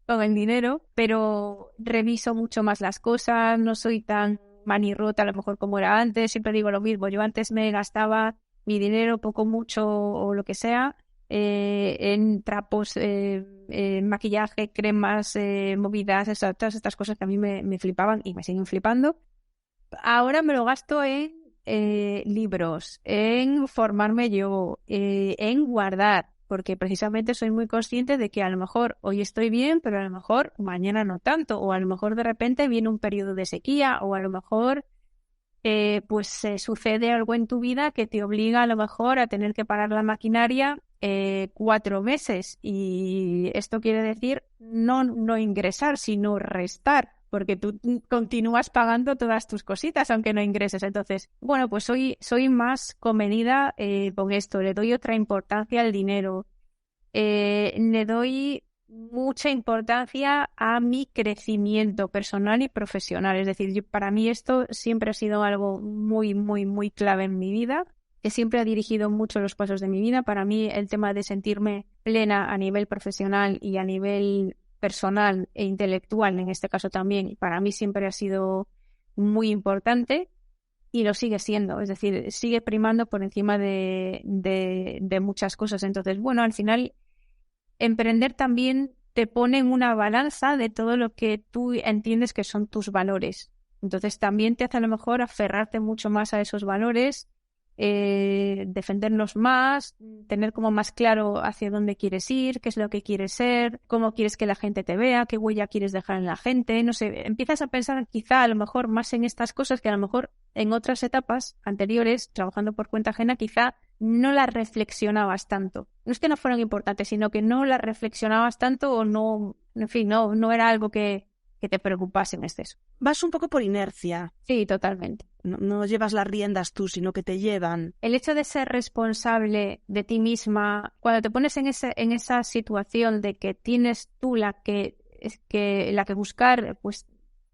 con el dinero, pero reviso mucho más las cosas, no soy tan manirrota a lo mejor como era antes, siempre digo lo mismo, yo antes me gastaba mi dinero poco, mucho o lo que sea, en trapos, maquillaje, cremas, movidas, todas estas cosas que a mí me flipaban y me siguen flipando. Ahora me lo gasto en libros, en formarme yo, en guardar, porque precisamente soy muy consciente de que a lo mejor hoy estoy bien, pero a lo mejor mañana no tanto, o a lo mejor de repente viene un periodo de sequía, o a lo mejor pues sucede algo en tu vida que te obliga a lo mejor a tener que parar la maquinaria 4 meses, y esto quiere decir no ingresar, sino restar, porque tú continúas pagando todas tus cositas aunque no ingreses. Entonces, bueno, pues soy más convenida con esto, le doy otra importancia al dinero, le doy mucha importancia a mi crecimiento personal y profesional. Es decir, para mí esto siempre ha sido algo muy, muy, muy clave en mi vida. que siempre ha dirigido mucho los pasos de mi vida. Para mí el tema de sentirme plena a nivel profesional y a nivel personal e intelectual, en este caso también, para mí siempre ha sido muy importante y lo sigue siendo. Es decir, sigue primando por encima de muchas cosas. Entonces, bueno, al final, emprender también te pone en una balanza de todo lo que tú entiendes que son tus valores. Entonces también te hace a lo mejor aferrarte mucho más a esos valores, defenderlos más, tener como más claro hacia dónde quieres ir, qué es lo que quieres ser, cómo quieres que la gente te vea, qué huella quieres dejar en la gente. No sé, empiezas a pensar quizá a lo mejor más en estas cosas que a lo mejor en otras etapas anteriores, trabajando por cuenta ajena, quizá no las reflexionabas tanto. No es que no fueran importantes, sino que no las reflexionabas tanto o no, en fin, no era algo que te preocupase en exceso. Vas un poco por inercia. Sí, totalmente. No llevas las riendas tú, sino que te llevan. El hecho de ser responsable de ti misma, cuando te pones en esa situación de que tienes tú la que buscar, pues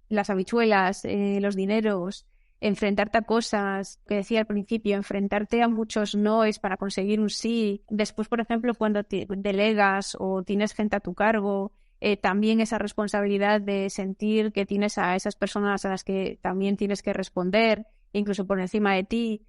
las habichuelas, los dineros, enfrentarte a cosas, que decía al principio, enfrentarte a muchos noes para conseguir un sí. Después, por ejemplo, cuando te delegas o tienes gente a tu cargo, también esa responsabilidad de sentir que tienes a esas personas a las que también tienes que responder, incluso por encima de ti.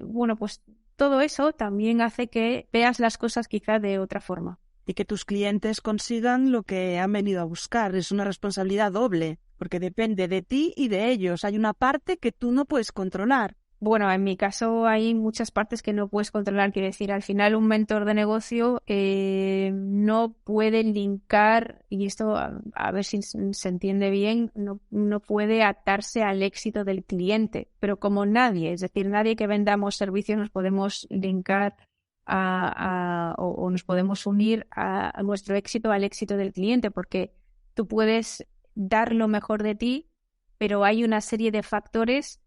Bueno, pues todo eso también hace que veas las cosas quizá de otra forma. Y que tus clientes consigan lo que han venido a buscar. Es una responsabilidad doble, porque depende de ti y de ellos. Hay una parte que tú no puedes controlar. Bueno, en mi caso hay muchas partes que no puedes controlar. Quiero decir, al final un mentor de negocio no puede linkar, y esto a ver si se entiende bien, no puede atarse al éxito del cliente, pero como nadie, es decir, nadie que vendamos servicios nos podemos linkar o nos podemos unir a nuestro éxito al éxito del cliente, porque tú puedes dar lo mejor de ti, pero hay una serie de factores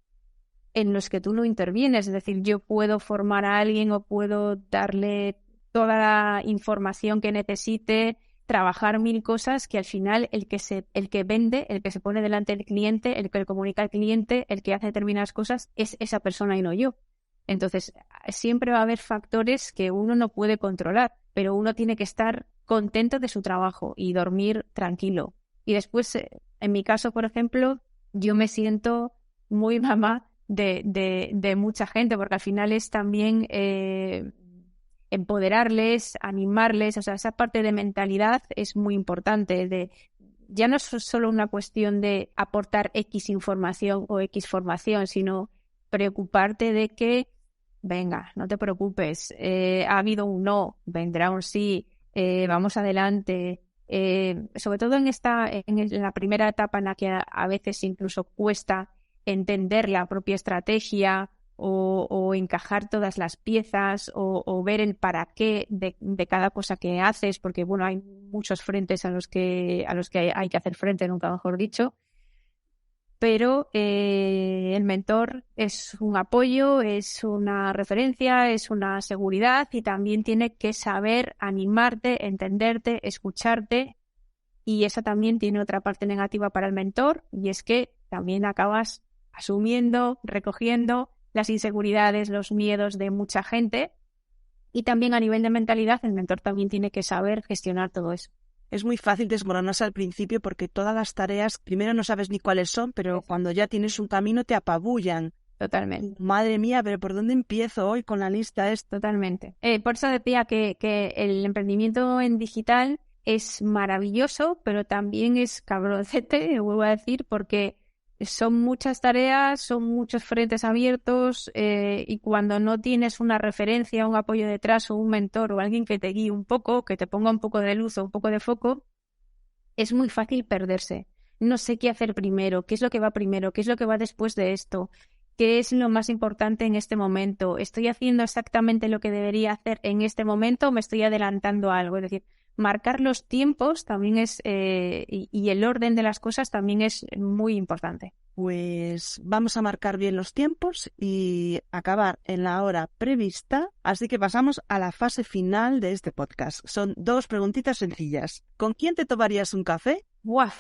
en los que tú no intervienes. Es decir, yo puedo formar a alguien o puedo darle toda la información que necesite, trabajar 1000 cosas, que al final el que vende, el que se pone delante del cliente, el que le comunica al cliente, el que hace determinadas cosas, es esa persona y no yo. Entonces, siempre va a haber factores que uno no puede controlar, pero uno tiene que estar contento de su trabajo y dormir tranquilo. Y después, en mi caso, por ejemplo, yo me siento muy mamá de mucha gente, porque al final es también empoderarles, animarles. O sea, esa parte de mentalidad es muy importante. Ya no es solo una cuestión de aportar X información o X formación, sino preocuparte de que, venga, no te preocupes, ha habido un no, vendrá un sí, vamos adelante. Sobre todo en la primera etapa en la que a veces incluso cuesta entender la propia estrategia o encajar todas las piezas o ver el para qué de cada cosa que haces, porque bueno, hay muchos frentes a los que hay que hacer frente, nunca mejor dicho. Pero el mentor es un apoyo, es una referencia, es una seguridad, y también tiene que saber animarte, entenderte, escucharte. Y esa también tiene otra parte negativa para el mentor, y es que también acabas asumiendo, recogiendo las inseguridades, los miedos de mucha gente. Y también a nivel de mentalidad, el mentor también tiene que saber gestionar todo eso. Es muy fácil desmoronarse al principio porque todas las tareas, primero no sabes ni cuáles son, pero cuando ya tienes un camino te apabullan. Totalmente. Madre mía, pero ¿por dónde empiezo hoy con la lista esta? Totalmente. Por eso decía que el emprendimiento en digital es maravilloso, pero también es cabroncete, vuelvo a decir, porque son muchas tareas, son muchos frentes abiertos, y cuando no tienes una referencia, un apoyo detrás o un mentor o alguien que te guíe un poco, que te ponga un poco de luz o un poco de foco, es muy fácil perderse. No sé qué hacer primero, qué es lo que va primero, qué es lo que va después de esto, qué es lo más importante en este momento. ¿Estoy haciendo exactamente lo que debería hacer en este momento o me estoy adelantando a algo? Es decir, marcar los tiempos también es y el orden de las cosas también es muy importante. Pues vamos a marcar bien los tiempos y acabar en la hora prevista, así que pasamos a la fase final de este podcast. Son 2 preguntitas sencillas. ¿Con quién te tomarías un café? ¡Guau!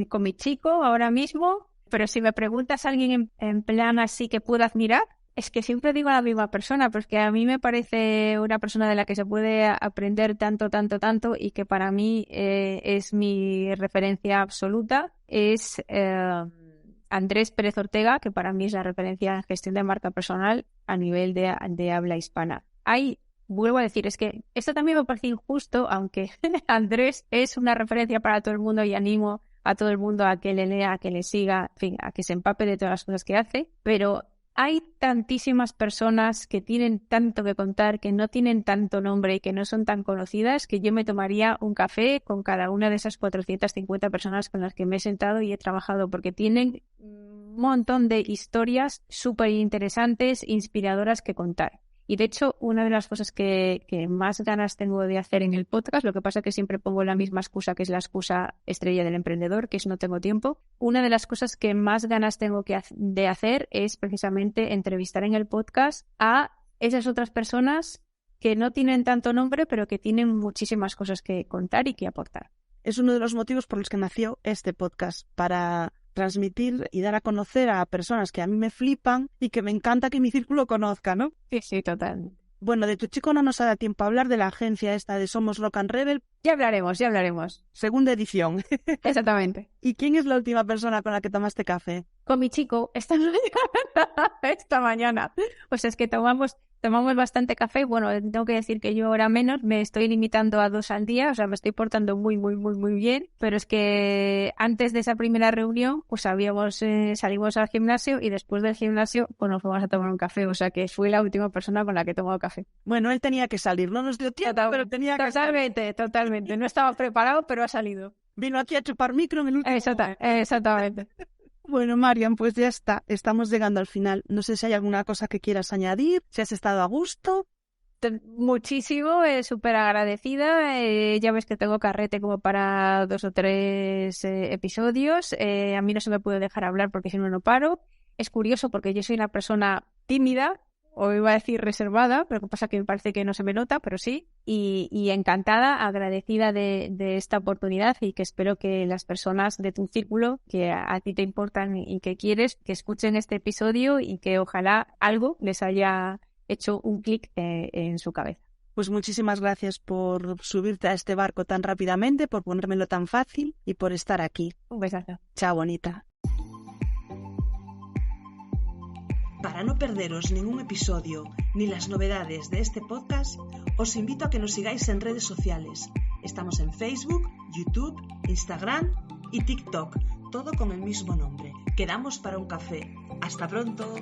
Con mi chico ahora mismo, pero si me preguntas a alguien en plan así que pueda admirar, Es que siempre digo a la misma persona, porque a mí me parece una persona de la que se puede aprender tanto, tanto, tanto, y que para mí es mi referencia absoluta. Es Andrés Pérez Ortega, que para mí es la referencia en gestión de marca personal a nivel de habla hispana. Vuelvo a decir, es que esto también me parece injusto, aunque Andrés es una referencia para todo el mundo y animo a todo el mundo a que le lea, a que le siga, en fin, a que se empape de todas las cosas que hace, pero hay tantísimas personas que tienen tanto que contar, que no tienen tanto nombre y que no son tan conocidas, que yo me tomaría un café con cada una de esas 450 personas con las que me he sentado y he trabajado, porque tienen un montón de historias súper interesantes, inspiradoras que contar. Y de hecho, una de las cosas que más ganas tengo de hacer en el podcast, lo que pasa es que siempre pongo la misma excusa, que es la excusa estrella del emprendedor, que es no tengo tiempo. Una de las cosas que más ganas tengo de hacer es precisamente entrevistar en el podcast a esas otras personas que no tienen tanto nombre, pero que tienen muchísimas cosas que contar y que aportar. Es uno de los motivos por los que nació este podcast, para transmitir y dar a conocer a personas que a mí me flipan y que me encanta que mi círculo conozca, ¿no? Sí, total. Bueno, de Tu Chico no nos da tiempo a hablar de la agencia esta de Somos Rock and Rebel. Ya hablaremos. Segunda edición. Exactamente. ¿Y quién es la última persona con la que tomaste café? Con mi chico esta mañana. Pues es que tomamos bastante café. Bueno, tengo que decir que yo ahora menos, me estoy limitando a 2 al día, o sea, me estoy portando muy, muy, muy, muy bien. Pero es que antes de esa primera reunión, pues salimos al gimnasio y después del gimnasio, pues nos fuimos a tomar un café. O sea, que fui la última persona con la que he tomado café. Bueno, él tenía que salir, no nos dio tiempo, pero tenía que salir. Totalmente. No estaba preparado, pero ha salido. Vino aquí a chupar micro en el último Exactamente. Bueno, Marian, pues ya está. Estamos llegando al final. No sé si hay alguna cosa que quieras añadir, si has estado a gusto. Muchísimo, súper agradecida. Ya ves que tengo carrete como para 2 o 3 episodios. A mí no se me puede dejar hablar porque si no, no paro. Es curioso porque yo soy una persona tímida, o iba a decir reservada, pero lo que pasa es que me parece que no se me nota, pero sí. Y encantada, agradecida de esta oportunidad, y que espero que las personas de tu círculo que a ti te importan y que quieres, que escuchen este episodio y que ojalá algo les haya hecho un clic en su cabeza. Pues muchísimas gracias por subirte a este barco tan rápidamente, por ponérmelo tan fácil y por estar aquí. Un besazo. Chao, bonita. Para no perderos ningún episodio ni las novedades de este podcast, os invito a que nos sigáis en redes sociales. Estamos en Facebook, YouTube, Instagram y TikTok, todo con el mismo nombre. Quedamos para un café. ¡Hasta pronto!